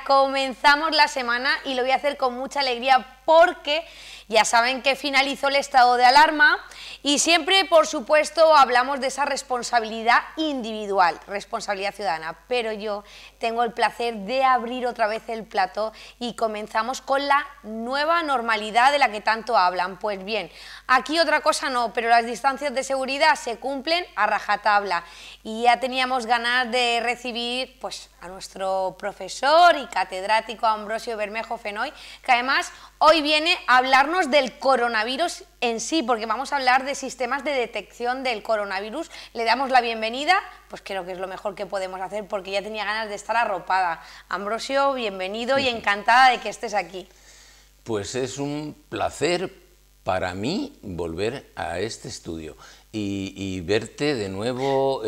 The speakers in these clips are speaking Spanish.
comenzamos la semana y lo voy a hacer con mucha alegría porque ya saben que finalizó el estado de alarma y siempre, por supuesto, hablamos de esa responsabilidad individual, responsabilidad ciudadana, pero yo tengo el placer de abrir otra vez el plató y comenzamos con la nueva normalidad de la que tanto hablan. Pues bien, aquí otra cosa no, pero las distancias de seguridad se cumplen a rajatabla y ya teníamos ganas de recibir pues, a nuestro profesor y catedrático Ambrosio Bermejo Fenoy, que además hoy viene a hablarnos del coronavirus en sí, porque vamos a hablar de sistemas de detección del coronavirus. Le damos la bienvenida, pues creo que es lo mejor que podemos hacer porque ya tenía ganas de estar arropada. Ambrosio, bienvenido y encantada de que estés aquí. Pues es un placer para mí volver a este estudio y verte de nuevo,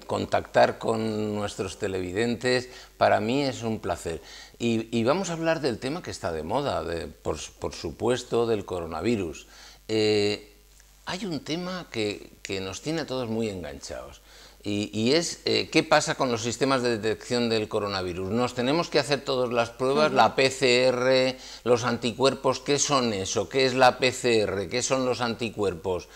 contactar con nuestros televidentes, para mí es un placer. Y vamos a hablar del tema que está de moda, por supuesto, del coronavirus. Hay un tema que nos tiene a todos muy enganchados. Y es, ¿qué pasa con los sistemas de detección del coronavirus? ¿Nos tenemos que hacer todas las pruebas? La PCR, los anticuerpos, ¿qué son eso? ¿Qué es la PCR? ¿Qué son los anticuerpos?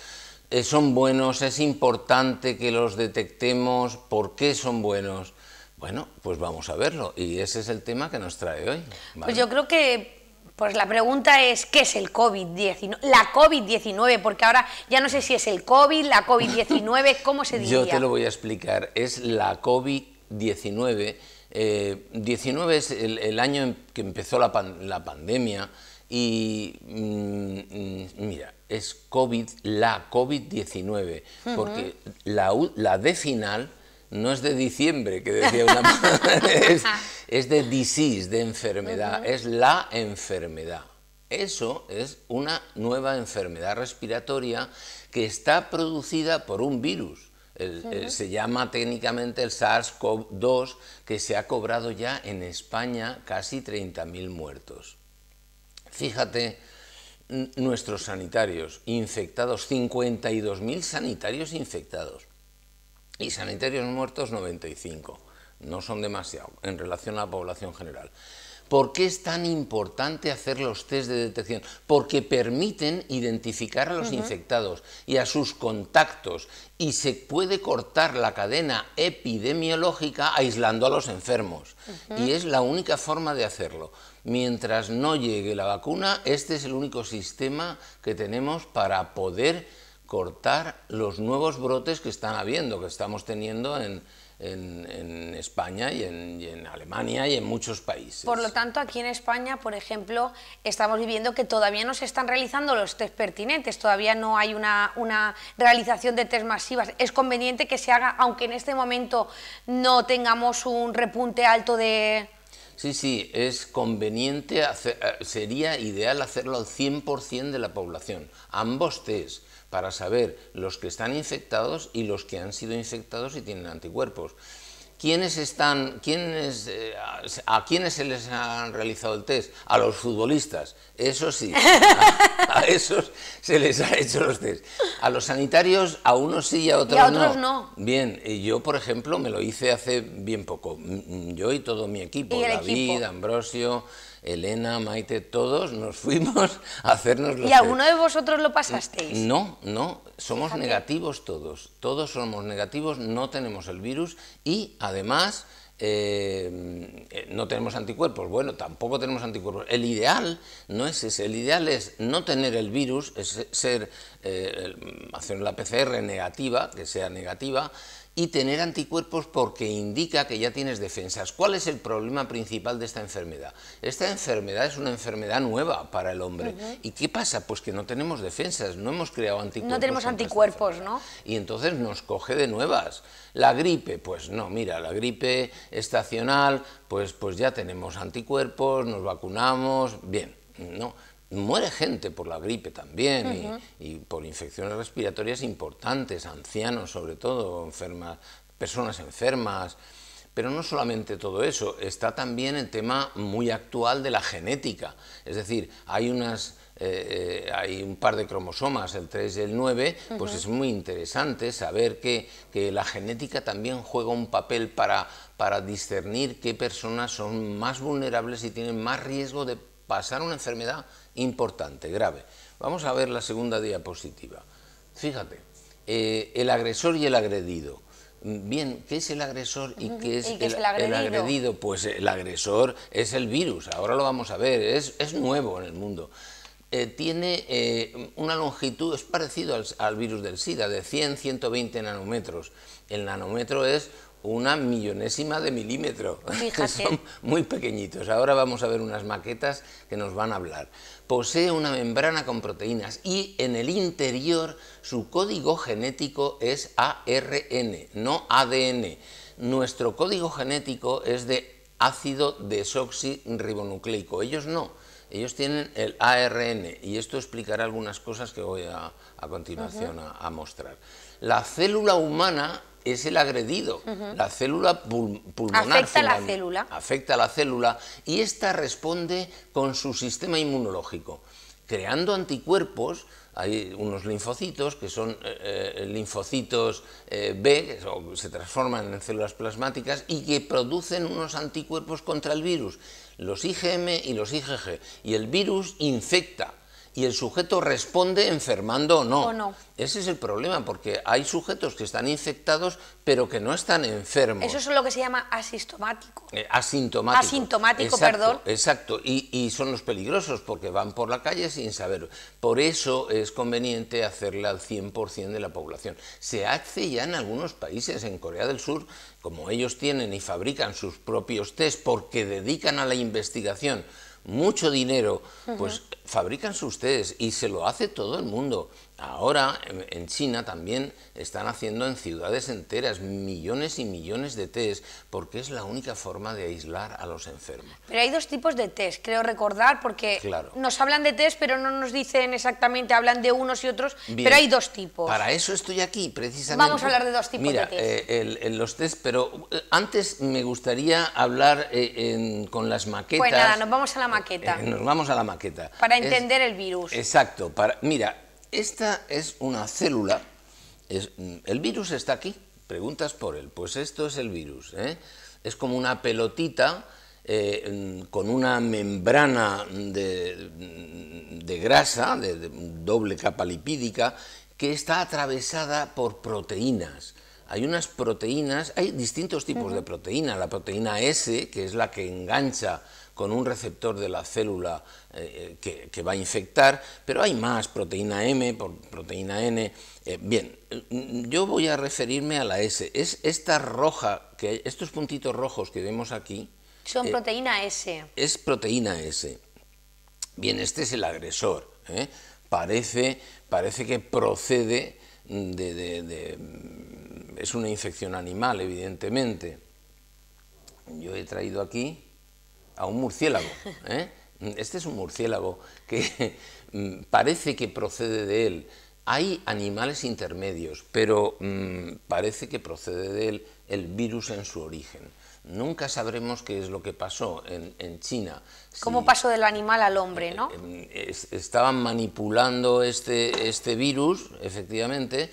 ¿Son buenos? ¿Es importante que los detectemos? ¿Por qué son buenos? Bueno, pues vamos a verlo. Y ese es el tema que nos trae hoy, ¿vale? Pues yo creo que pues la pregunta es, ¿qué es el COVID-19? La COVID-19, porque ahora ya no sé si es el COVID, la COVID-19, ¿cómo se diría? Yo te lo voy a explicar, es la COVID-19. 19 es el año en que empezó la pandemia y mira, es COVID, la COVID-19, porque la D final no es de diciembre, que decía una madre, es de disease, de enfermedad, es la enfermedad. Eso es una nueva enfermedad respiratoria que está producida por un virus. Se llama técnicamente el SARS-CoV-2, que se ha cobrado ya en España casi 30.000 muertos. Fíjate, nuestros sanitarios infectados, 52.000 sanitarios infectados. Y sanitarios muertos 95, no son demasiado en relación a la población general. ¿Por qué es tan importante hacer los test de detección? Porque permiten identificar a los infectados y a sus contactos y se puede cortar la cadena epidemiológica aislando a los enfermos. Y es la única forma de hacerlo. Mientras no llegue la vacuna, este es el único sistema que tenemos para poder cortar los nuevos brotes que están habiendo, que estamos teniendo en España y en Alemania y en muchos países. Por lo tanto, aquí en España, por ejemplo, estamos viviendo que todavía no se están realizando los test pertinentes, todavía no hay una realización de test masivas. Es conveniente que se haga, aunque en este momento no tengamos un repunte alto de... Sí, es conveniente, sería ideal hacerlo al 100% de la población, ambos test, para saber los que están infectados y los que han sido infectados y tienen anticuerpos. ¿A quiénes se les ha realizado el test? A los futbolistas, eso sí, a esos se les ha hecho los test. A los sanitarios, a unos sí y a otros no. Bien, yo por ejemplo me lo hice hace bien poco, yo y todo mi equipo, David, Ambrosio, Elena, Maite, todos nos fuimos a hacernos los test. ¿Y alguno de vosotros lo pasasteis? No, somos negativos todos somos negativos, no tenemos el virus y además no tenemos anticuerpos. Bueno, tampoco tenemos anticuerpos. El ideal no es ese, el ideal es no tener el virus, es hacer la PCR negativa, que sea negativa, y tener anticuerpos porque indica que ya tienes defensas. ¿Cuál es el problema principal de esta enfermedad? Esta enfermedad es una enfermedad nueva para el hombre. ¿Y qué pasa? Pues que no tenemos defensas, no hemos creado anticuerpos. No tenemos anticuerpos, ¿no? Y entonces nos coge de nuevas. La gripe, pues no, mira, la gripe estacional, pues ya tenemos anticuerpos, nos vacunamos, bien, no. Muere gente por la gripe también y por infecciones respiratorias importantes, ancianos sobre todo, personas enfermas. Pero no solamente todo eso, está también el tema muy actual de la genética. Es decir, hay unas hay un par de cromosomas, el 3 y el 9, pues es muy interesante saber que la genética también juega un papel para discernir qué personas son más vulnerables y tienen más riesgo de pasar una enfermedad importante, grave. Vamos a ver la segunda diapositiva. Fíjate, el agresor y el agredido. Bien, ¿qué es el agresor y qué es, el agredido? Pues el agresor es el virus, ahora lo vamos a ver, es nuevo en el mundo. Tiene una longitud, es parecido al virus del SIDA, de 100-120 nanómetros. El nanómetro es una millonésima de milímetro. Son muy pequeñitos. Ahora vamos a ver unas maquetas que nos van a hablar. Posee una membrana con proteínas y en el interior su código genético es ARN, no ADN. Nuestro código genético es de ácido desoxirribonucleico. Ellos no. Ellos tienen el ARN y esto explicará algunas cosas que voy a continuación a mostrar. La célula humana es el agredido, la célula pulmonar. Afecta a la célula. Afecta a la célula y esta responde con su sistema inmunológico, creando anticuerpos. Hay unos linfocitos que son linfocitos B, que se transforman en células plasmáticas y que producen unos anticuerpos contra el virus, los IgM y los IgG, y el virus infecta. Y el sujeto responde enfermando o no. Ese es el problema, porque hay sujetos que están infectados pero que no están enfermos. Eso es lo que se llama asintomático. Asintomático. Asintomático, exacto, perdón. Exacto, y son los peligrosos porque van por la calle sin saberlo. Por eso es conveniente hacerla al 100% de la población. Se hace ya en algunos países, en Corea del Sur, como ellos tienen y fabrican sus propios test porque dedican a la investigación mucho dinero, pues fabrican sus test y se lo hace todo el mundo. Ahora en China también están haciendo en ciudades enteras millones y millones de test porque es la única forma de aislar a los enfermos. Pero hay dos tipos de test, creo recordar, porque nos hablan de test pero no nos dicen exactamente, hablan de unos y otros. Bien, pero hay dos tipos. Para eso estoy aquí, precisamente. Vamos a hablar de dos tipos de test. Los test, pero antes me gustaría hablar con las maquetas. Pues nada, nos vamos a la maqueta. Nos vamos a la maqueta. Para entender el virus. Exacto. Mira, esta es una célula, el virus está aquí, preguntas por él, pues esto es el virus, es como una pelotita con una membrana de grasa, de doble capa lipídica, que está atravesada por proteínas. Hay unas proteínas, hay distintos tipos de proteína, la proteína S, que es la que engancha con un receptor de la célula que va a infectar, pero hay más, proteína M, proteína N. Bien, yo voy a referirme a la S. Es esta roja, estos puntitos rojos que vemos aquí. Son proteína S. Es proteína S. Bien, este es el agresor. Parece que procede es una infección animal, evidentemente. Yo he traído aquí a un murciélago. Este es un murciélago que parece que procede de él. Hay animales intermedios, pero parece que procede de él el virus en su origen. Nunca sabremos qué es lo que pasó en China. ¿Cómo pasó del animal al hombre, no? Estaban manipulando este virus, efectivamente,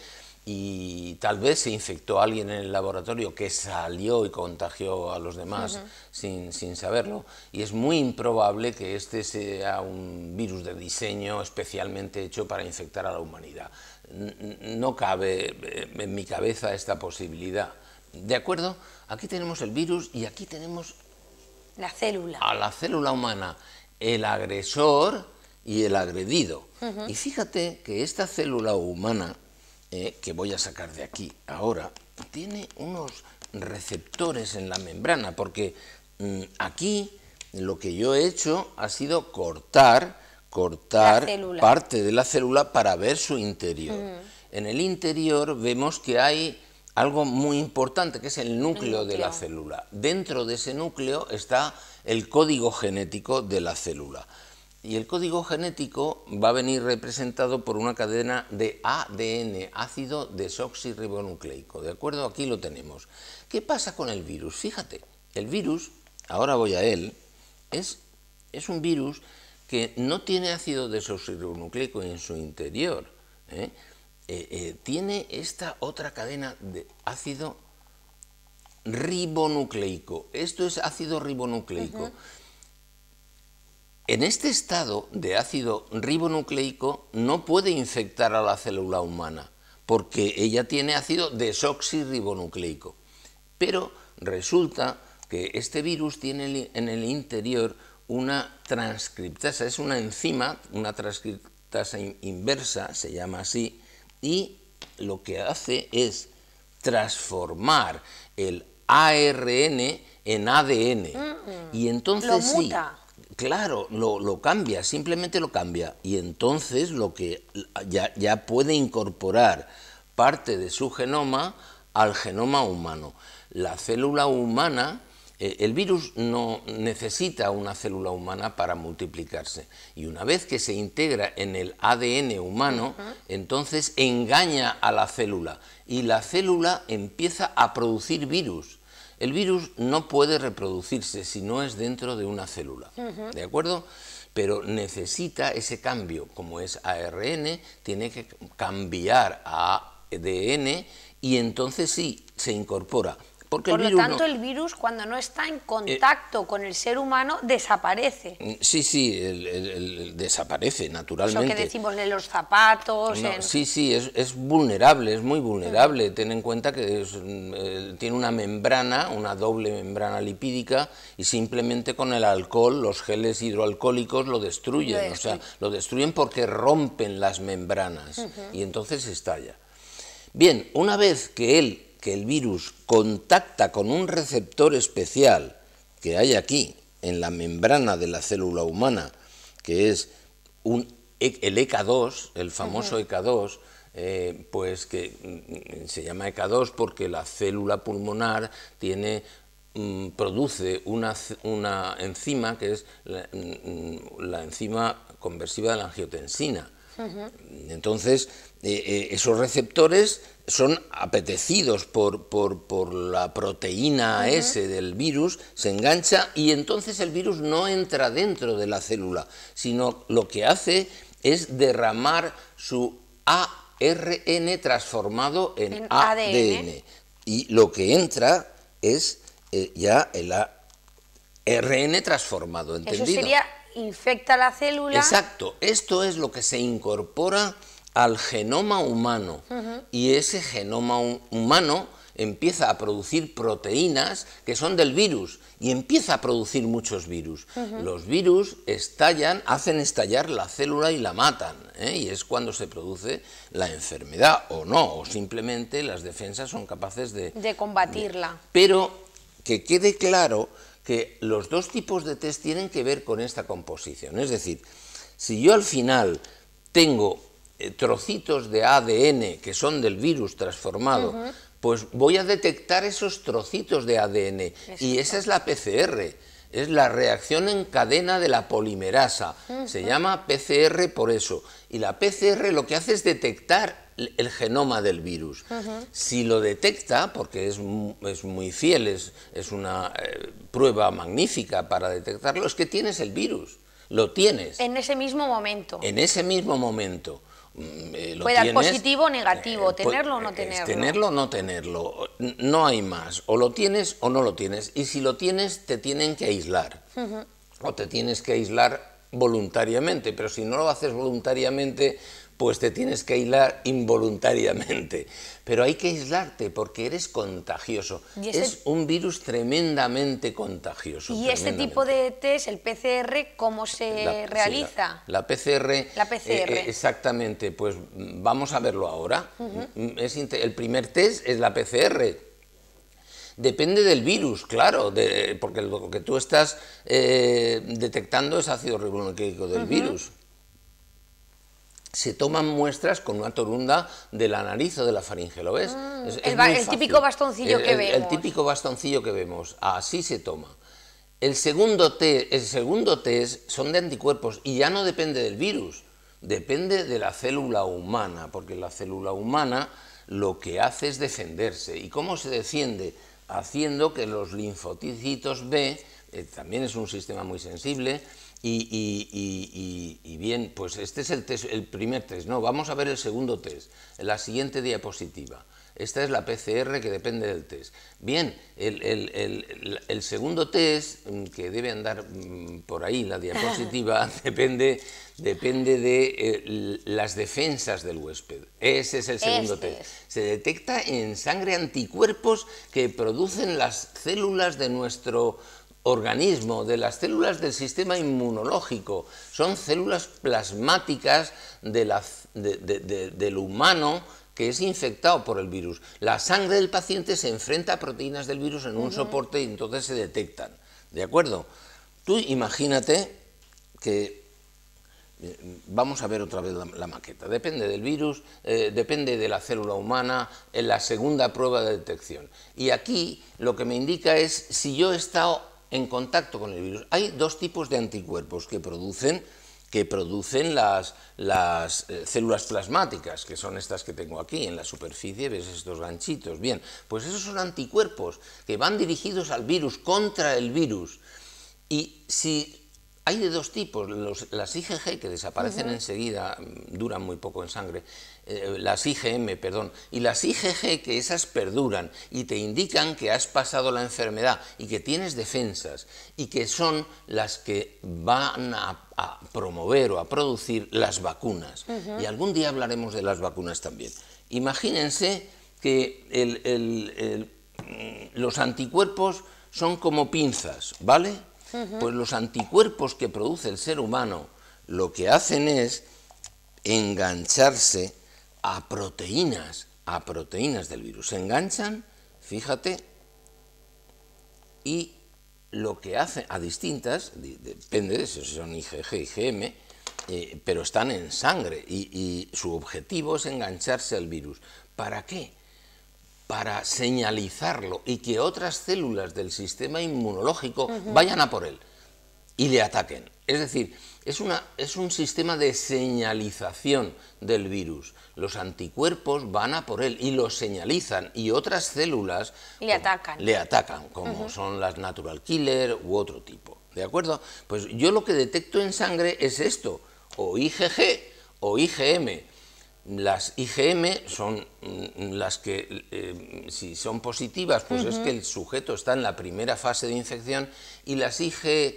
y tal vez se infectó a alguien en el laboratorio que salió y contagió a los demás sin saberlo, y es muy improbable que este sea un virus de diseño especialmente hecho para infectar a la humanidad. No cabe en mi cabeza esta posibilidad. ¿De acuerdo? Aquí tenemos el virus y aquí tenemos la célula. A la célula humana, el agresor y el agredido. Y fíjate que esta célula humana, que voy a sacar de aquí ahora, tiene unos receptores en la membrana, porque aquí lo que yo he hecho ha sido cortar parte de la célula para ver su interior. En el interior vemos que hay algo muy importante, que es el núcleo de la célula. Dentro de ese núcleo está el código genético de la célula. Y el código genético va a venir representado por una cadena de ADN, ácido desoxirribonucleico. ¿De acuerdo? Aquí lo tenemos. ¿Qué pasa con el virus? Fíjate, el virus, ahora voy a él, es un virus que no tiene ácido desoxirribonucleico en su interior, tiene esta otra cadena de ácido ribonucleico. Esto es ácido ribonucleico. En este estado de ácido ribonucleico no puede infectar a la célula humana, porque ella tiene ácido desoxirribonucleico. Pero resulta que este virus tiene en el interior una transcriptasa, es una enzima, una transcriptasa inversa, se llama así, y lo que hace es transformar el ARN en ADN. Y entonces lo muta. sí, claro, lo cambia, simplemente lo cambia. Y entonces lo que ya puede incorporar parte de su genoma al genoma humano. La célula humana, el virus no necesita una célula humana para multiplicarse, y una vez que se integra en el ADN humano, entonces engaña a la célula y la célula empieza a producir virus. El virus no puede reproducirse si no es dentro de una célula, ¿de acuerdo? Pero necesita ese cambio, como es ARN, tiene que cambiar a ADN y entonces sí, se incorpora. Porque Por lo tanto, el virus, cuando no está en contacto con el ser humano, desaparece. Sí, desaparece naturalmente. Eso que decimos de los zapatos. No, sí, es vulnerable, es muy vulnerable. Ten en cuenta que tiene una membrana, una doble membrana lipídica, y simplemente con el alcohol, los geles hidroalcohólicos lo destruyen. O sea, lo destruyen porque rompen las membranas y entonces estalla. Bien, una vez que el virus contacta con un receptor especial que hay aquí, en la membrana de la célula humana, que es el ECA2, el famoso ECA2, pues que se llama ECA2 porque la célula pulmonar produce una enzima que es la enzima conversiva de la angiotensina. Entonces, esos receptores son apetecidos por la proteína S del virus, se engancha y entonces el virus no entra dentro de la célula, sino lo que hace es derramar su ARN transformado en ADN. Y lo que entra es ya el ARN transformado, ¿entendido? Eso sería, infecta la célula. Exacto, esto es lo que se incorpora al genoma humano, y ese genoma humano empieza a producir proteínas que son del virus y empieza a producir muchos virus. Los virus hacen estallar la célula y la matan, y es cuando se produce la enfermedad o no, o simplemente las defensas son capaces de combatirla. Pero que quede claro que los dos tipos de test tienen que ver con esta composición, es decir, si yo al final tengo trocitos de ADN que son del virus transformado, pues voy a detectar esos trocitos de ADN. Exacto. Y esa es la PCR, es la reacción en cadena de la polimerasa. Se llama PCR por eso. Y la PCR lo que hace es detectar el genoma del virus. Si lo detecta, porque es muy fiel, es una prueba magnífica para detectarlo, es que tienes el virus. Lo tienes. En ese mismo momento. En ese mismo momento. Puede dar positivo o negativo, tenerlo o no tenerlo. Tenerlo o no tenerlo, no hay más, o lo tienes o no lo tienes, y si lo tienes te tienen que aislar, o te tienes que aislar voluntariamente, pero si no lo haces voluntariamente, pues te tienes que aislar involuntariamente. Pero hay que aislarte porque eres contagioso. Es un virus tremendamente contagioso. ¿Y este tipo de test, el PCR, cómo se realiza? Sí, la PCR. La PCR. Exactamente, pues vamos a verlo ahora. El primer test es la PCR. Depende del virus, claro, porque lo que tú estás detectando es ácido ribonucleico del virus. Se toman muestras con una torunda de la nariz o de la faringe, ¿lo ves? El típico bastoncillo que vemos. El típico bastoncillo que vemos, así se toma. El segundo test son de anticuerpos y ya no depende del virus, depende de la célula humana, porque la célula humana lo que hace es defenderse. ¿Y cómo se defiende? Haciendo que los linfocitos B, también es un sistema muy sensible, Y bien, pues este es el primer test. No, vamos a ver el segundo test, en la siguiente diapositiva. Esta es la PCR que depende del test. Bien, el segundo test, que debe andar por ahí la diapositiva, depende de las defensas del huésped. Ese es el segundo test. Se detecta en sangre anticuerpos que producen las células de nuestro organismo, de las células del sistema inmunológico. Son células plasmáticas del humano que es infectado por el virus. La sangre del paciente se enfrenta a proteínas del virus en un soporte y entonces se detectan. ¿De acuerdo? Tú imagínate que, vamos a ver otra vez la maqueta, depende del virus, depende de la célula humana, en la segunda prueba de detección. Y aquí lo que me indica es si yo he estado en contacto con el virus. Hay dos tipos de anticuerpos que producen las células plasmáticas, que son estas que tengo aquí en la superficie, ves estos ganchitos. Bien, pues esos son anticuerpos que van dirigidos al virus, contra el virus. Y si hay de dos tipos, las IgG, que desaparecen enseguida, duran muy poco en sangre, las IgM, perdón, y las IgG, que esas perduran y te indican que has pasado la enfermedad y que tienes defensas, y que son las que van a promover o a producir las vacunas. Y algún día hablaremos de las vacunas también. Imagínense que los anticuerpos son como pinzas, ¿vale? Pues los anticuerpos que produce el ser humano lo que hacen es engancharse a proteínas del virus. Se enganchan, fíjate, y lo que hacen a distintas, depende de si son IgG, IgM, pero están en sangre y su objetivo es engancharse al virus. ¿Para qué? Para señalizarlo y que otras células del sistema inmunológico vayan a por él y le ataquen. Es decir, es un sistema de señalización del virus. Los anticuerpos van a por él y lo señalizan, y otras células le atacan, como son las natural killer u otro tipo. ¿De acuerdo? Pues yo lo que detecto en sangre es esto, o IgG o IgM. Las IgM son las que, si son positivas, pues es que el sujeto está en la primera fase de infección, y las IgG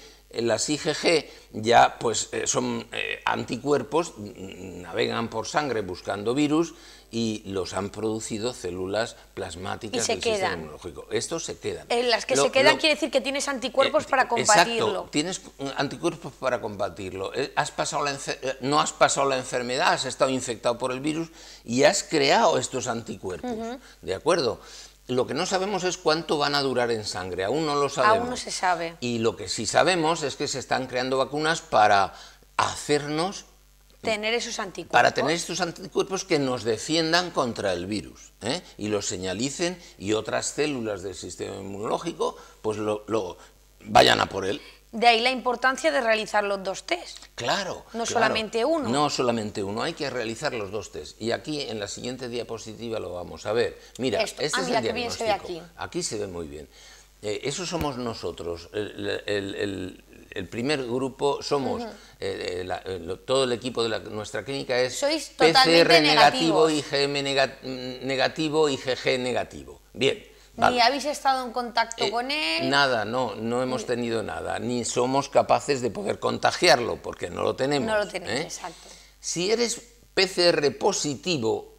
ya pues son anticuerpos, navegan por sangre buscando virus y los han producido células plasmáticas del sistema inmunológico. Estos se quedan. Las que se quedan quiere decir que tienes anticuerpos para combatirlo. Exacto, tienes anticuerpos para combatirlo. No has pasado la enfermedad, has estado infectado por el virus y has creado estos anticuerpos. ¿De acuerdo? Lo que no sabemos es cuánto van a durar en sangre, aún no lo sabemos. Aún no se sabe. Y lo que sí sabemos es que se están creando vacunas para hacernos tener esos anticuerpos. Para tener estos anticuerpos que nos defiendan contra el virus, y los señalicen, y otras células del sistema inmunológico pues lo vayan a por él. De ahí la importancia de realizar los dos test. Claro. No solamente uno. No solamente uno, hay que realizar los dos test. Y aquí en la siguiente diapositiva lo vamos a ver. Mira, este es el diagnóstico. Qué bien se ve aquí. Aquí se ve muy bien. Eso somos nosotros. El primer grupo somos, todo el equipo de nuestra clínica es PCR negativo, IgM negativo, IgG negativo. Bien. Vale. ¿Ni habéis estado en contacto con él? Nada, no hemos tenido nada, ni somos capaces de poder contagiarlo, porque no lo tenemos. No lo tenemos, exacto. Si eres PCR positivo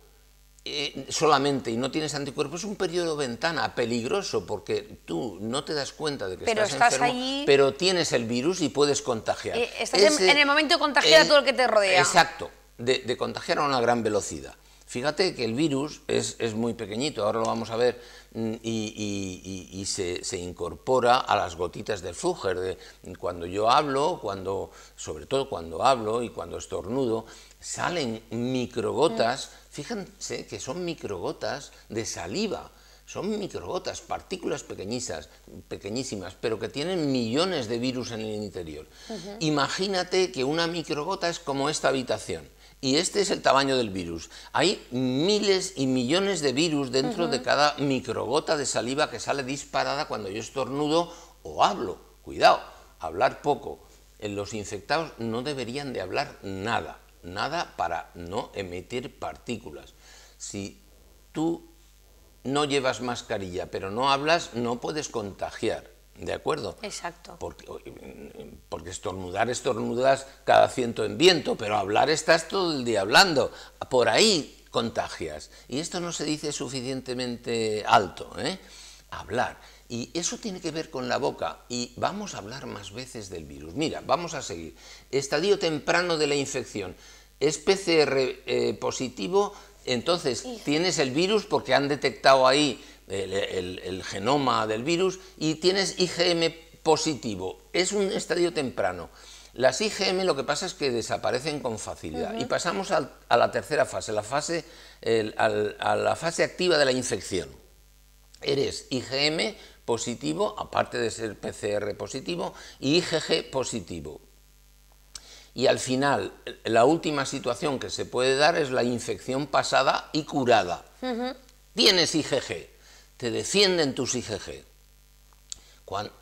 solamente y no tienes anticuerpos, es un periodo ventana peligroso, porque tú no te das cuenta de que estás enfermo, allí, pero tienes el virus y puedes contagiar. Estás en el momento de contagiar a todo el que te rodea. Exacto, de contagiar a una gran velocidad. Fíjate que el virus es muy pequeñito, ahora lo vamos a ver, y se incorpora a las gotitas del Fugger. Cuando yo hablo, sobre todo cuando hablo y cuando estornudo, salen microgotas, fíjense que son microgotas de saliva, son microgotas, partículas pequeñísimas, pero que tienen millones de virus en el interior. Imagínate que una microgota es como esta habitación. Y este es el tamaño del virus. Hay miles y millones de virus dentro de cada microgota de saliva que sale disparada cuando yo estornudo o hablo. Cuidado, hablar poco los infectados no deberían de hablar nada, nada para no emitir partículas. Si tú no llevas mascarilla pero no hablas, no puedes contagiar, ¿de acuerdo? Exacto. Porque estornudas cada ciento en viento, pero hablar estás todo el día hablando, por ahí contagias. Y esto no se dice suficientemente alto, hablar. Y eso tiene que ver con la boca, y vamos a hablar más veces del virus. Mira, vamos a seguir. Estadio temprano de la infección. Es PCR positivo, entonces tienes el virus porque han detectado ahí el genoma del virus, y tienes IgM positivo. Es un estadio temprano. Las IgM lo que pasa es que desaparecen con facilidad, y pasamos a la tercera fase, a la fase activa de la infección. Eres IgM positivo, aparte de ser PCR positivo, y IgG positivo. Y al final, la última situación que se puede dar es la infección pasada y curada. Tienes IgG, te defienden tus IgG.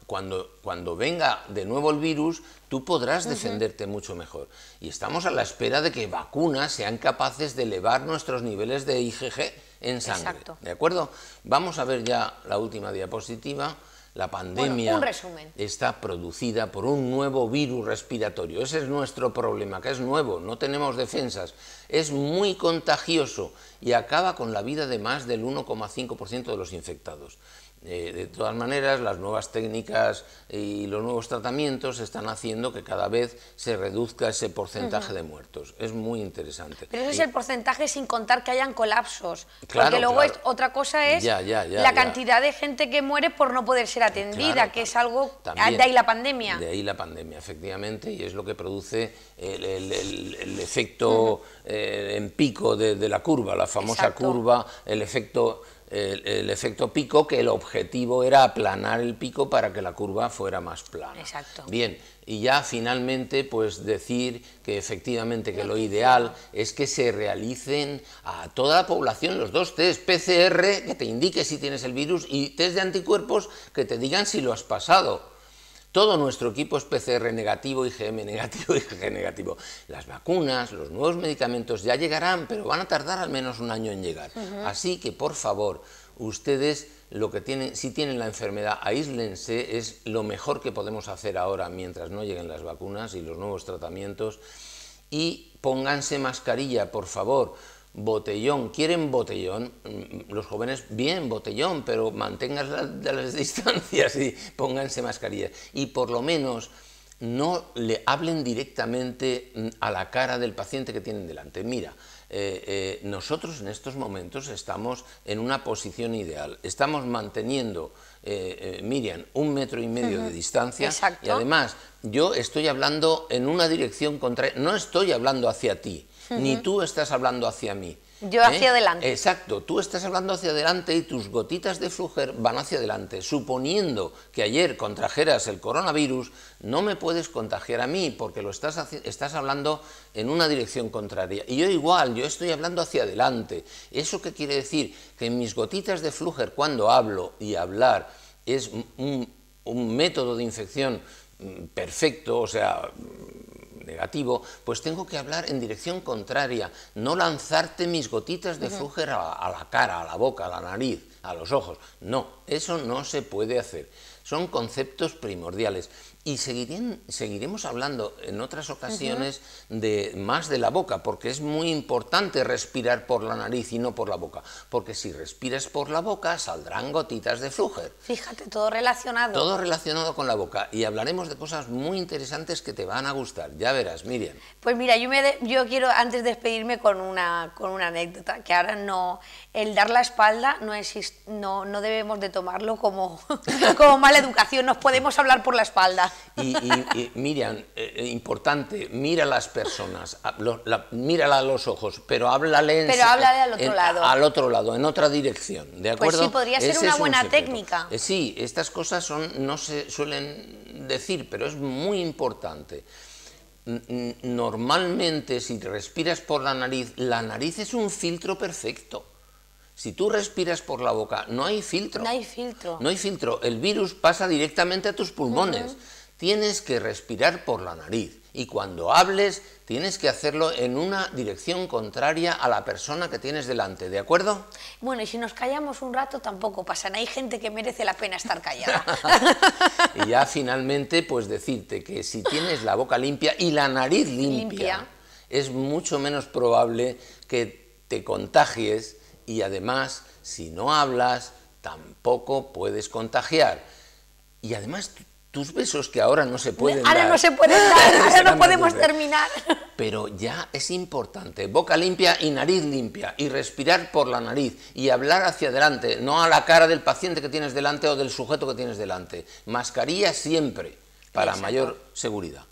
Cuando venga de nuevo el virus, tú podrás defenderte mucho mejor. Y estamos a la espera de que vacunas sean capaces de elevar nuestros niveles de IgG en sangre. Exacto. ¿De acuerdo? Vamos a ver ya la última diapositiva. La pandemia un resumen. Está producida por un nuevo virus respiratorio. Ese es nuestro problema, que es nuevo, no tenemos defensas. Es muy contagioso y acaba con la vida de más del 1,5% de los infectados. De todas maneras, las nuevas técnicas y los nuevos tratamientos están haciendo que cada vez se reduzca ese porcentaje de muertos. Es muy interesante. Pero ese es el porcentaje sin contar que hayan colapsos. Claro, porque luego claro. Otra cosa es la cantidad de gente que muere por no poder ser atendida, Claro, que es algo... también, de ahí la pandemia. De ahí la pandemia, efectivamente, y es lo que produce el efecto en pico de la curva, la famosa Exacto. curva, el efecto pico, que el objetivo era aplanar el pico para que la curva fuera más plana. Exacto. Bien, y ya finalmente pues decir que efectivamente que lo ideal es que se realicen a toda la población los dos test, PCR que te indique si tienes el virus y test de anticuerpos que te digan si lo has pasado. Todo nuestro equipo es PCR negativo, IgM negativo, IgG negativo. Las vacunas, los nuevos medicamentos ya llegarán, pero van a tardar al menos un año en llegar. Así que, por favor, ustedes si tienen la enfermedad, aíslense, es lo mejor que podemos hacer ahora mientras no lleguen las vacunas y los nuevos tratamientos. Y pónganse mascarilla, por favor. Botellón, ¿quieren botellón? Los jóvenes, bien, botellón, pero mantengan las distancias y pónganse mascarillas. Y por lo menos no le hablen directamente a la cara del paciente que tienen delante. Mira, nosotros en estos momentos estamos en una posición ideal. Estamos manteniendo, Miriam, 1,5 metros de distancia. Exacto. Y además yo estoy hablando en una dirección contraria, no estoy hablando hacia ti. Ni tú estás hablando hacia mí. Yo hacia adelante. Exacto, tú estás hablando hacia adelante y tus gotitas de Fluger van hacia adelante. Suponiendo que ayer contrajeras el coronavirus, no me puedes contagiar a mí porque lo estás hablando en una dirección contraria. Y yo igual, yo estoy hablando hacia adelante. ¿Eso qué quiere decir? Que mis gotitas de Fluger, cuando hablo, y hablar es un método de infección perfecto, o sea, negativo, pues tengo que hablar en dirección contraria, no lanzarte mis gotitas de Fluger a la cara, a la boca, a la nariz, a los ojos. No, eso no se puede hacer. Son conceptos primordiales. Y seguiremos hablando en otras ocasiones más de la boca, porque es muy importante respirar por la nariz y no por la boca, porque si respiras por la boca saldrán gotitas de Fluger. Fíjate, todo relacionado. Todo relacionado con la boca, y hablaremos de cosas muy interesantes que te van a gustar, ya verás, Miriam. Pues mira, yo quiero antes despedirme con una anécdota, que ahora no, el dar la espalda no debemos de tomarlo como mala educación, nos podemos hablar por la espalda. Y Miriam, importante, mira a las personas, mírala a los ojos, pero háblale al otro lado. Al otro lado, en otra dirección, ¿de acuerdo? Pues sí, podría ser una buena técnica. Sí, estas cosas no se suelen decir, pero es muy importante. Normalmente, si respiras por la nariz es un filtro perfecto. Si tú respiras por la boca, no hay filtro. No hay filtro. No hay filtro. El virus pasa directamente a tus pulmones. tienes que respirar por la nariz y cuando hables tienes que hacerlo en una dirección contraria a la persona que tienes delante, ¿de acuerdo? Bueno, y si nos callamos un rato tampoco pasa nada, hay gente que merece la pena estar callada. Y ya finalmente, pues decirte que si tienes la boca limpia y la nariz limpia, es mucho menos probable que te contagies y además, si no hablas, tampoco puedes contagiar. Y además, tus besos que ahora no se pueden dar. Ahora no se pueden dar, ahora no podemos terminar. Pero ya es importante, boca limpia y nariz limpia, y respirar por la nariz, y hablar hacia adelante, no a la cara del paciente que tienes delante o del sujeto que tienes delante. Mascarilla siempre, para mayor seguridad.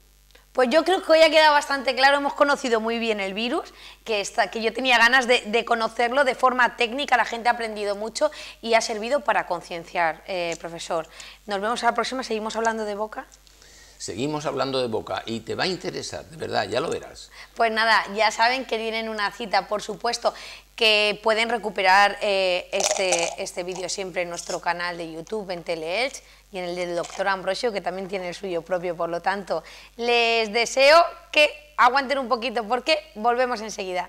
Pues yo creo que hoy ha quedado bastante claro, hemos conocido muy bien el virus, que yo tenía ganas de conocerlo de forma técnica, la gente ha aprendido mucho y ha servido para concienciar, profesor. Nos vemos a la próxima, seguimos hablando de boca. Seguimos hablando de boca y te va a interesar, de verdad, ya lo verás. Pues nada, ya saben que tienen una cita, por supuesto, que pueden recuperar este vídeo siempre en nuestro canal de YouTube, en Teleelch, y en el del doctor Ambrosio, que también tiene el suyo propio, por lo tanto, les deseo que aguanten un poquito porque volvemos enseguida.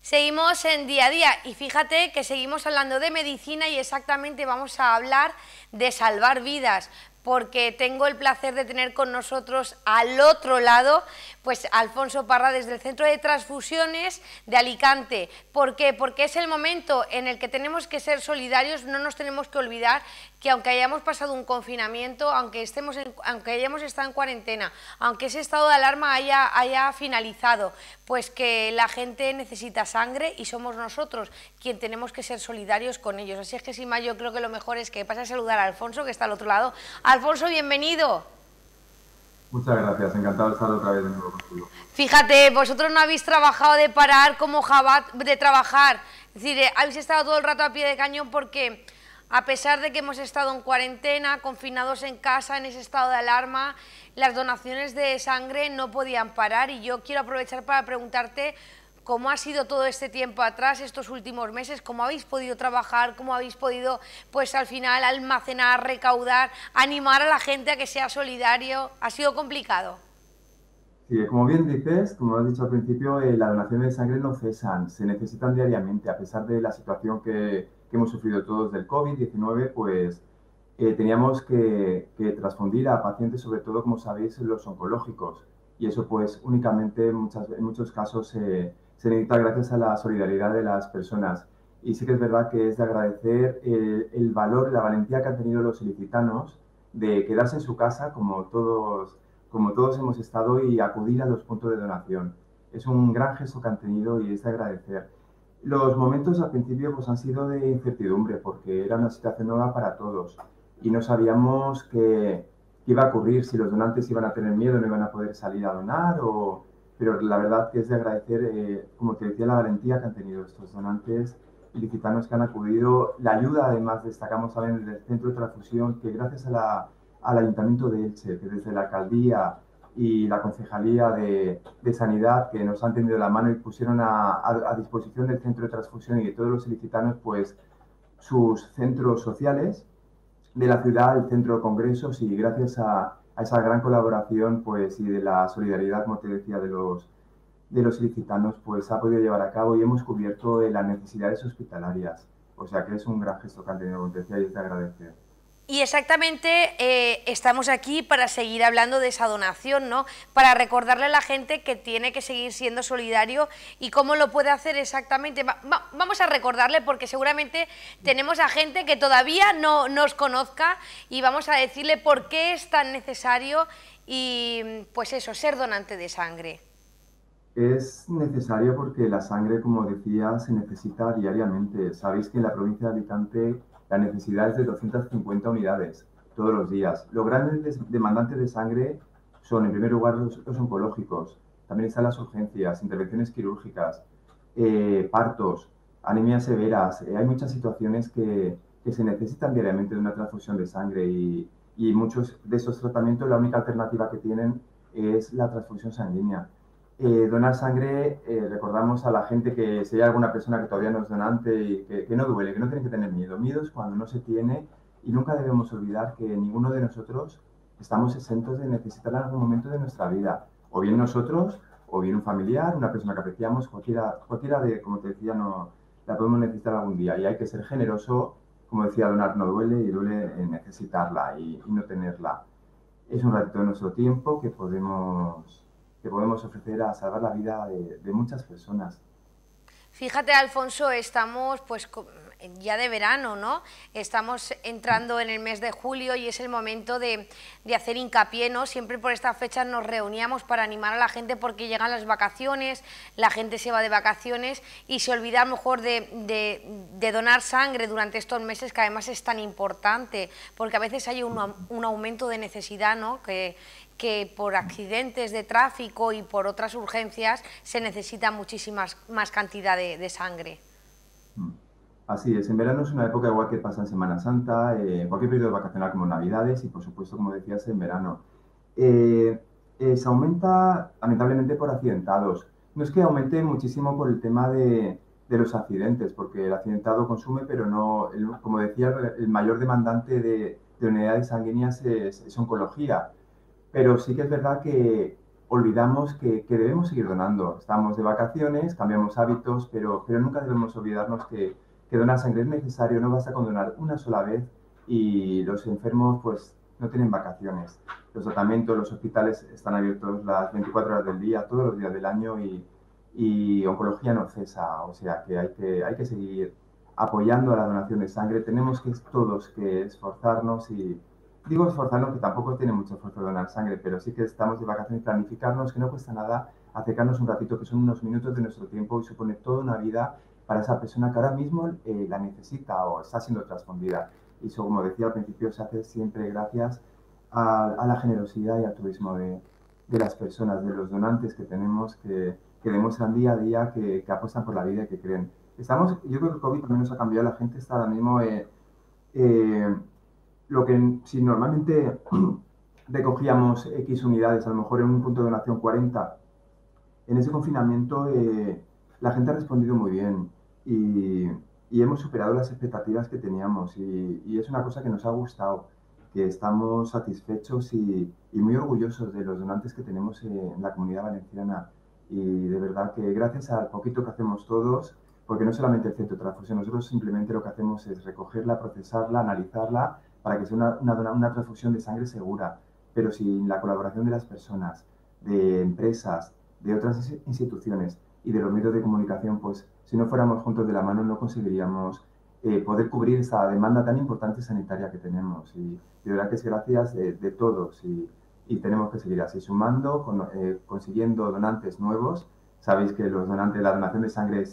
Seguimos en día a día y fíjate que seguimos hablando de medicina y exactamente vamos a hablar de salvar vidas, porque tengo el placer de tener con nosotros al otro lado, pues Alfonso Parra desde el Centro de Transfusiones de Alicante. ¿Por qué? Porque es el momento en el que tenemos que ser solidarios, no nos tenemos que olvidar que aunque hayamos pasado un confinamiento, aunque hayamos estado en cuarentena, aunque ese estado de alarma haya finalizado, pues que la gente necesita sangre y somos nosotros quien tenemos que ser solidarios con ellos. Así es que sin más, yo creo que lo mejor es que pase a saludar a Alfonso, que está al otro lado. Alfonso, bienvenido. Muchas gracias, encantado de estar otra vez de nuevo contigo. Fíjate, vosotros no habéis trabajado de parar como jabat de trabajar, es decir, habéis estado todo el rato a pie de cañón porque a pesar de que hemos estado en cuarentena, confinados en casa, en ese estado de alarma, las donaciones de sangre no podían parar y yo quiero aprovechar para preguntarte cómo ha sido todo este tiempo atrás, estos últimos meses, cómo habéis podido trabajar, cómo habéis podido, pues al final, almacenar, recaudar, animar a la gente a que sea solidario. ¿Ha sido complicado? Sí, como bien dices, como has dicho al principio, las donaciones de sangre no cesan, se necesitan diariamente, a pesar de la situación que hemos sufrido todos del COVID-19, pues teníamos que transfundir a pacientes, sobre todo, como sabéis, los oncológicos, y eso pues únicamente en muchos casos se necesita gracias a la solidaridad de las personas. Y sí que es verdad que es de agradecer el valor, la valentía que han tenido los ilicitanos de quedarse en su casa como todos hemos estado y acudir a los puntos de donación. Es un gran gesto que han tenido y es de agradecer. Los momentos al principio pues, han sido de incertidumbre porque era una situación nueva para todos y no sabíamos qué iba a ocurrir, si los donantes iban a tener miedo, no iban a poder salir a donar, pero la verdad que es de agradecer, como te decía, la valentía que han tenido estos donantes ilicitanos que han acudido. La ayuda, además, destacamos también desde el Centro de Transfusión, que gracias al Ayuntamiento de Elche, que desde la Alcaldía y la Concejalía de Sanidad, que nos han tendido la mano y pusieron a disposición del Centro de Transfusión y de todos los ilicitanos, pues, sus centros sociales de la ciudad, el centro de congresos, y gracias a esa gran colaboración pues, y de la solidaridad, como te decía, de los ilicitanos, pues se ha podido llevar a cabo y hemos cubierto las necesidades hospitalarias. O sea que es un gran gesto que han tenido, como te decía, y es de agradecer. Y exactamente estamos aquí para seguir hablando de esa donación, ¿no? Para recordarle a la gente que tiene que seguir siendo solidario y cómo lo puede hacer exactamente. Vamos a recordarle porque seguramente tenemos a gente que todavía no nos conozca y vamos a decirle por qué es tan necesario y pues eso, ser donante de sangre. Es necesario porque la sangre, como decía, se necesita diariamente. Sabéis que en la provincia de Alicante la necesidad es de 250 unidades todos los días. Los grandes demandantes de sangre son, en primer lugar, los oncológicos. También están las urgencias, intervenciones quirúrgicas, partos, anemias severas. Hay muchas situaciones que se necesitan diariamente de una transfusión de sangre y muchos de esos tratamientos la única alternativa que tienen es la transfusión sanguínea. Donar sangre, recordamos a la gente que si hay alguna persona que todavía no es donante y que no duele, que no tiene que tener miedo. Miedo es cuando no se tiene, y nunca debemos olvidar que ninguno de nosotros estamos exentos de necesitar en algún momento de nuestra vida. O bien nosotros, o bien un familiar, una persona que apreciamos, cualquiera de, como te decía, no, la podemos necesitar algún día. Y hay que ser generoso, como decía, donar no duele, y duele en necesitarla y no tenerla. Es un ratito de nuestro tiempo que podemos ofrecer a salvar la vida de muchas personas. Fíjate, Alfonso, estamos pues ya de verano, ¿no? Estamos entrando en el mes de julio y es el momento de hacer hincapié, ¿no? Siempre por estas fechas nos reuníamos para animar a la gente porque llegan las vacaciones, la gente se va de vacaciones y se olvida a lo mejor de donar sangre durante estos meses, que además es tan importante, porque a veces hay un aumento de necesidad, ¿no? Que por accidentes de tráfico y por otras urgencias se necesita muchísima más cantidad de sangre. Así es, en verano es una época igual que pasa en Semana Santa, en cualquier periodo vacacional como Navidades y por supuesto, como decías, en verano. Se aumenta lamentablemente por accidentados. No es que aumente muchísimo por el tema de los accidentes, porque el accidentado consume, pero no, como decía, el mayor demandante de unidades sanguíneas es oncología. Pero sí que es verdad que olvidamos que debemos seguir donando. Estamos de vacaciones, cambiamos hábitos, pero nunca debemos olvidarnos que donar sangre es necesario, no basta con donar una sola vez y los enfermos pues no tienen vacaciones. Los tratamientos, los hospitales están abiertos las 24 horas del día, todos los días del año y oncología no cesa, o sea que hay que seguir apoyando a la donación de sangre. Tenemos que todos que esforzarnos y digo esforzarnos que tampoco tiene mucho esfuerzo donar sangre, pero sí que estamos de vacaciones, planificarnos, que no cuesta nada acercarnos un ratito, que son unos minutos de nuestro tiempo y supone toda una vida para esa persona que ahora mismo la necesita o está siendo respondida. Y eso, como decía al principio, se hace siempre gracias a la generosidad y al turismo de las personas, de los donantes que tenemos, que demuestran día a día que apuestan por la vida y que creen. Yo creo que el COVID también nos ha cambiado, la gente está ahora mismo... lo que si normalmente recogíamos X unidades, a lo mejor en un punto de donación 40, en ese confinamiento la gente ha respondido muy bien y hemos superado las expectativas que teníamos y es una cosa que nos ha gustado, que estamos satisfechos y muy orgullosos de los donantes que tenemos en la Comunidad Valenciana y de verdad que gracias al poquito que hacemos todos, porque no solamente el centro de transfusión, nosotros simplemente lo que hacemos es recogerla, procesarla, analizarla para que sea una transfusión de sangre segura, pero sin la colaboración de las personas, de empresas, de otras instituciones y de los medios de comunicación, pues si no fuéramos juntos de la mano no conseguiríamos poder cubrir esa demanda tan importante sanitaria que tenemos. Y de verdad que es gracias de todos y tenemos que seguir así, sumando, consiguiendo donantes nuevos. Sabéis que la donación de sangre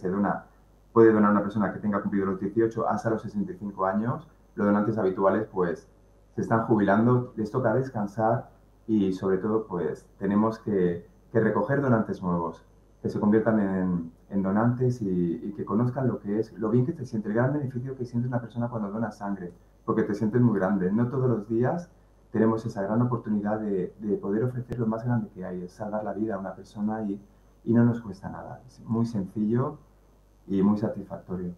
puede donar una persona que tenga cumplido los 18 hasta los 65 años. Los donantes habituales pues se están jubilando, les toca descansar y sobre todo pues tenemos que recoger donantes nuevos, que se conviertan en donantes y que conozcan lo que es, lo bien que te siente, el gran beneficio que siente una persona cuando dona sangre, porque te sientes muy grande. No todos los días tenemos esa gran oportunidad de poder ofrecer lo más grande que hay, es salvar la vida a una persona y no nos cuesta nada. Es muy sencillo y muy satisfactorio.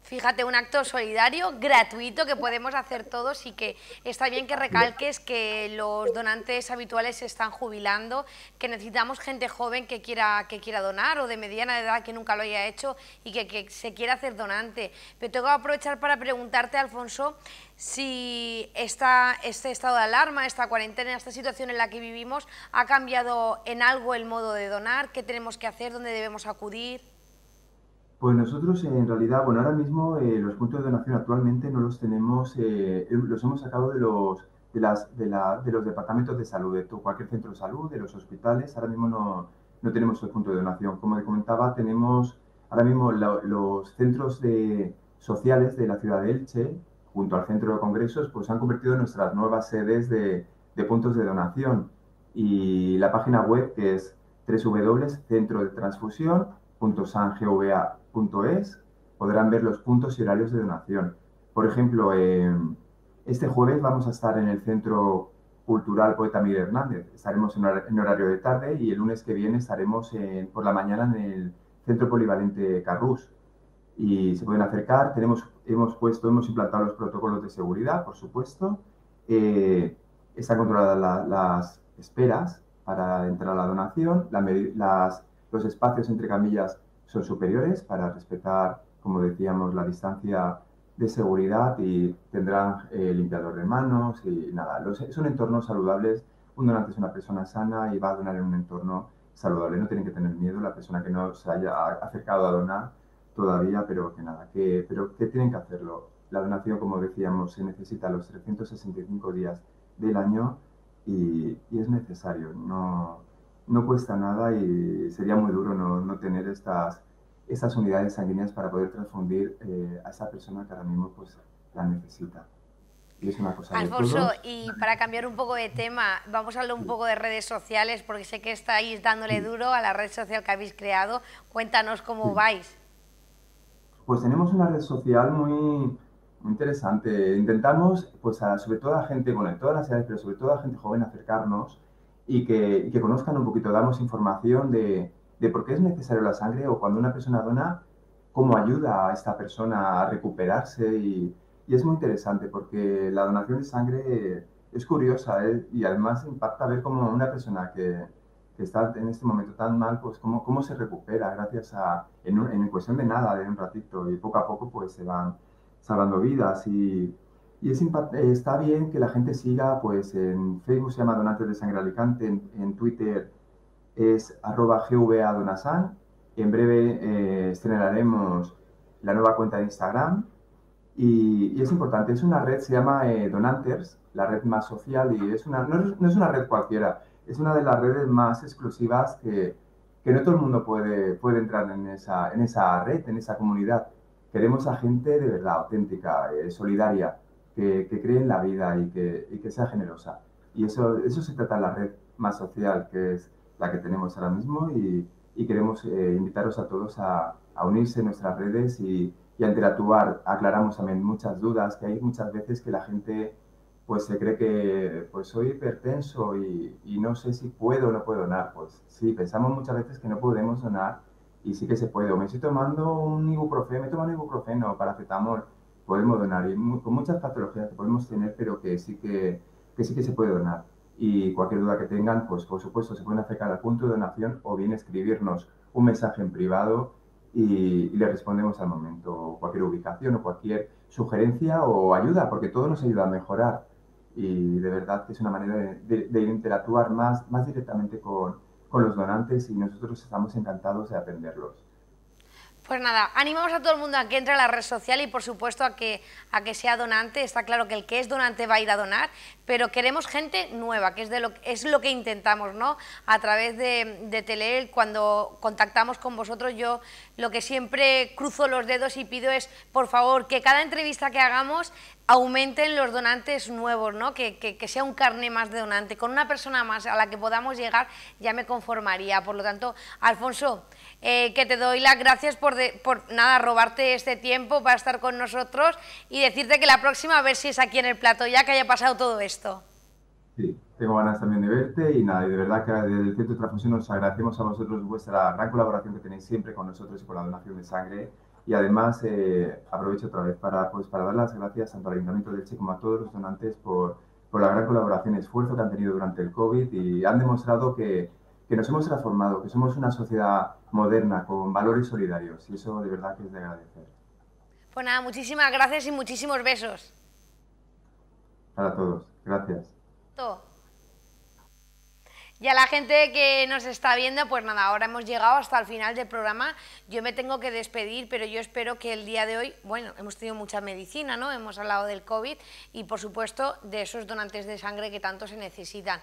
Fíjate, un acto solidario, gratuito, que podemos hacer todos y que está bien que recalques que los donantes habituales se están jubilando, que necesitamos gente joven que quiera donar o de mediana edad que nunca lo haya hecho y que se quiera hacer donante. Pero tengo que aprovechar para preguntarte, Alfonso, si este estado de alarma, esta cuarentena, esta situación en la que vivimos, ha cambiado en algo el modo de donar, qué tenemos que hacer, dónde debemos acudir. Pues nosotros en realidad, bueno, ahora mismo los puntos de donación actualmente no los tenemos, los hemos sacado de los departamentos de salud, de cualquier centro de salud, de los hospitales, ahora mismo no tenemos el punto de donación. Como te comentaba, tenemos ahora mismo los centros sociales de la ciudad de Elche, junto al centro de congresos, pues se han convertido en nuestras nuevas sedes de puntos de donación. Y la página web que es www.centrodetransfusión.sangva.es podrán ver los puntos y horarios de donación. Por ejemplo, este jueves vamos a estar en el centro Cultural Poeta Miguel Hernández. Estaremos en horario de tarde y el lunes que viene estaremos por la mañana en el Centro Polivalente Carrús. Y se pueden acercar, hemos implantado los protocolos de seguridad, por supuesto. Están controladas las esperas para entrar a la donación, los espacios entre camillas son superiores para respetar, como decíamos, la distancia de seguridad y tendrán limpiador de manos y nada. Son entornos saludables. Un donante es una persona sana y va a donar en un entorno saludable. No tienen que tener miedo la persona que no se haya acercado a donar todavía, pero que nada, pero que tienen que hacerlo. La donación, como decíamos, se necesita los 365 días del año y es necesario. No cuesta nada y sería muy duro no tener estas unidades sanguíneas para poder transfundir a esa persona que ahora mismo pues, la necesita. Y es una cosa Alfonso, de todos. y para cambiar un poco de tema, vamos a hablar un poco de redes sociales, porque sé que estáis dándole duro a la red social que habéis creado. Cuéntanos cómo vais. Pues tenemos una red social muy interesante. Intentamos, pues sobre todo a gente, bueno, en todas las edades, pero sobre todo a gente joven, acercarnos y que conozcan un poquito. Damos información de por qué es necesario la sangre o cuando una persona dona, cómo ayuda a esta persona a recuperarse. Y es muy interesante porque la donación de sangre es curiosa y además impacta ver cómo una persona que está en este momento tan mal, pues cómo se recupera gracias en cuestión de nada, de un ratito, y poco a poco pues se van salvando vidas y está bien que la gente siga, pues en Facebook se llama Donantes de Sangre Alicante, en Twitter es @GVADonasan, en breve estrenaremos la nueva cuenta de Instagram y es importante, es una red, se llama Donanters, la red más social y no es una red cualquiera. Es una de las redes más exclusivas que no todo el mundo puede entrar en esa red, en esa comunidad. Queremos a gente de verdad, auténtica, solidaria, que cree en la vida y que sea generosa. Y eso se trata de la red más social, que es la que tenemos ahora mismo y queremos invitaros a todos a unirse en nuestras redes y a interactuar. Aclaramos también muchas dudas, que hay muchas veces que la gente pues se cree que pues soy hipertenso y no sé si puedo o no puedo donar. Pues sí, pensamos muchas veces que no podemos donar y sí que se puede. O me estoy tomando un ibuprofeno o paracetamol, podemos donar. Y con muchas patologías que podemos tener, pero que sí que se puede donar. Y cualquier duda que tengan, pues por supuesto se pueden acercar al punto de donación o bien escribirnos un mensaje en privado y le respondemos al momento. Cualquier ubicación o cualquier sugerencia o ayuda, porque todo nos ayuda a mejorar. Y de verdad que es una manera de interactuar más directamente con los donantes y nosotros estamos encantados de atenderlos. Pues nada, animamos a todo el mundo a que entre a la red social y por supuesto a que sea donante. Está claro que el que es donante va a ir a donar, pero queremos gente nueva, que es lo que intentamos, ¿no? A través de Teleel, cuando contactamos con vosotros, yo lo que siempre cruzo los dedos y pido es, por favor, que cada entrevista que hagamos aumenten los donantes nuevos, ¿no? Que sea un carné más de donante. Con una persona más a la que podamos llegar ya me conformaría. Por lo tanto, Alfonso, que te doy las gracias por nada, robarte este tiempo para estar con nosotros y decirte que la próxima a ver si es aquí en el plato ya que haya pasado todo esto. Sí, tengo ganas también de verte y nada, y de verdad que desde el Centro de Transfusión os agradecemos a vosotros vuestra gran colaboración que tenéis siempre con nosotros y con la donación de sangre. Y además aprovecho otra vez para dar las gracias tanto al Ayuntamiento de Elche como a todos los donantes por la gran colaboración y esfuerzo que han tenido durante el COVID y han demostrado que nos hemos transformado, que somos una sociedad moderna con valores solidarios y eso de verdad que es de agradecer. Pues nada, muchísimas gracias y muchísimos besos. Para todos, gracias. Y a la gente que nos está viendo, pues nada, ahora hemos llegado hasta el final del programa. Yo me tengo que despedir, pero yo espero que el día de hoy, bueno, hemos tenido mucha medicina, ¿no? Hemos hablado del COVID y, por supuesto, de esos donantes de sangre que tanto se necesitan.